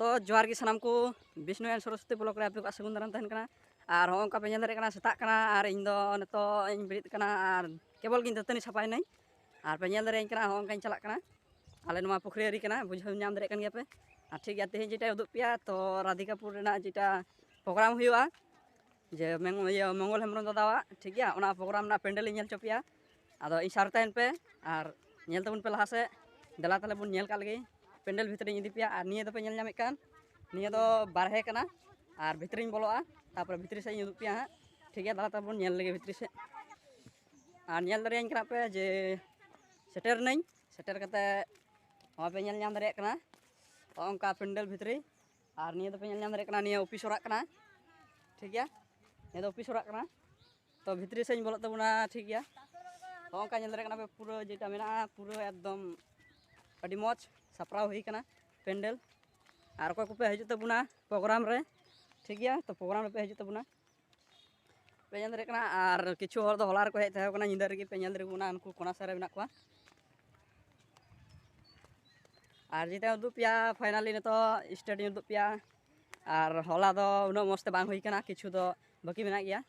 तो जोहार की सानाम को विष्णु एंड सरस्वती ब्लॉक रे आपे सगुन दाराम तहन कना और होंका पे नेल कना सेता कना और इन दो नतो इन बिरित कना और केवल गिन दतनी छापाय नै और पे नेल दरे कना होंका चला कना आले नमा पुखरी अरी कना बुझाव नाम दरे कन गया पे ठीक गया तेहे जेटा उदुग पिया तो राधिकापुर रेना जेटा प्रोग्राम हुआ जे मंगल हेम्ब्रम दादावा ठीक गया ओना प्रोग्राम ना पेंडल नेल चोपिया आदो इ सार तहन पे और नेल तबन पे लहा से दला तले बुन नेल का लगे पेंडल भितर इदी पिया और निये दो पे नेल नामिक कान निये दो बारहे कना और भितरिन बोलोआ तापर भितरी से उदुग पिया हाँ ठीक गया दला तले बुन नेल लगे भितरी से और नेल दरेयां कना पे जे सेटर नहीं सेटर कते वहाँ पे नेल नाम दरे कना ओंका पेंडल भितरी और निये दो पे नेल नाम दरे कना निये ऑफिस ओराग कना ठीक गया निये दो ऑफिस ओराग कना तो भितरी से बोलो तबना ठीक गया ओंका नेल दरे कना पे पूरा जेटा मेना पूरा एकदम अड़ी मौज सापराव हुई कना पेंडल और को पे हजू तबना प्रोग्राम रे ठीक गया तो प्रोग्राम रे पे हजू तबना पे नेल दरे कना और किछु हर दो हलार को हेज तहे कना निंदा रे पे नेल दरे बुना उनको कोना सारे मेना कोआ और जेटा उदुग पिया फाइनली तो स्टेडियम उदुग पिया और हला दो उना मस्ते बांग हुई कना किछु दो बाकी मेना गया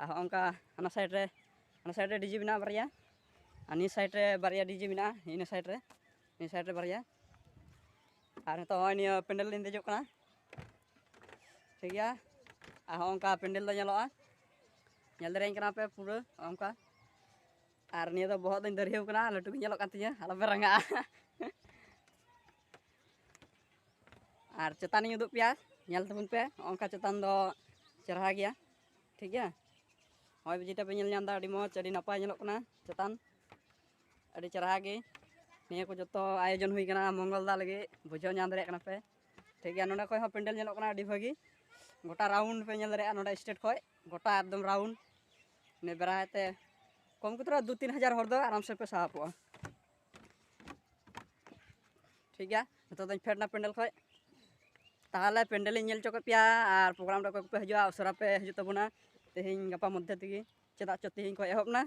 और ओंका हना साइड रे डीजे मेना बारिया और नी साइड रे बारिया डीजे मेना इन साइड रे बारिया और तो निया पेंडल दिन देजो कना ठीक गया और ओंका पेंडल दो नेलोआ नेल दरें कना पे पूरा ओंका और निया दो बहुत दिन दरियो कना लटू नेलो कान तिया आलो पे रंगा और चेतान उदुग पिया नेल तबन पे ओंका चेतान दो चरहा गया ठीक गया हय जेटा पे नेल नाम दा अड़ी मौज अड़ी नपाय नेलोग कना चेतान अड़ी चरहा गे निया को जतो आयोजन हुई कना मंगल दा लगे बुझाव नाम दरे कना पे ठीक गया नोडा खय पेंडल नेलोग कना अड़ी भागी गोटा राउंड पे नेल दरे नोडा स्टेट खय गोटा एकदम राउंड ने बेराते कम कुतरा 2-3 हजार हर दो आराम से पे साहबो ठीक गया तो फेडना पेंडल खय ताहले पेंडल नेल चोक पिया और प्रोग्राम रे पे हजूआ उसरा पे हजू तबना तेहिं गपा मध्य तेगी चेदा चो तेहिं को एहबना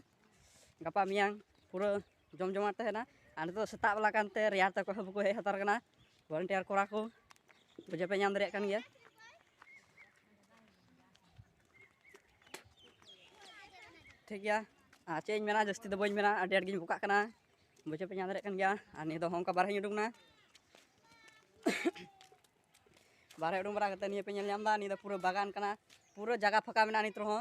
गपा मियांग पूरा जम जमा तहना और तो सेता वाला कानते रेयार तक हबको हेज हतार कना वॉलंटियर कोरा को बुझे पे नाम दरे कान गया ठीक गया चेज मेना जस्ती दो बज मेना अड़ी अड़गिन बुका कना बुझे पे नाम दरे कान गया और नि दो होंका बारहे उडुंगना बारहे उडुंग बरा कते निये पे नेल नाम दा नि दो पूरा बागान कना पूरा जगह फाका मेना नित रहो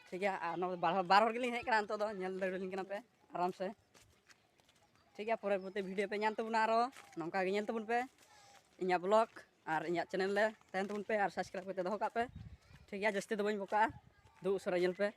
ठीक गया और बार हर गेलिं हेज कना तो दो नेल दरेलिं कना पे आराम से ठीक गया पूरे प्रति वीडियो पे नाम तबना आरो नोंका गे नेल तबन पे इन्या ब्लॉग और इन्या चैनल ले तहन तबन पे और सब्सक्राइब करते दोहो का पे ठीक गया जस्ती दो बइन बोका दु उसरा नेल पे।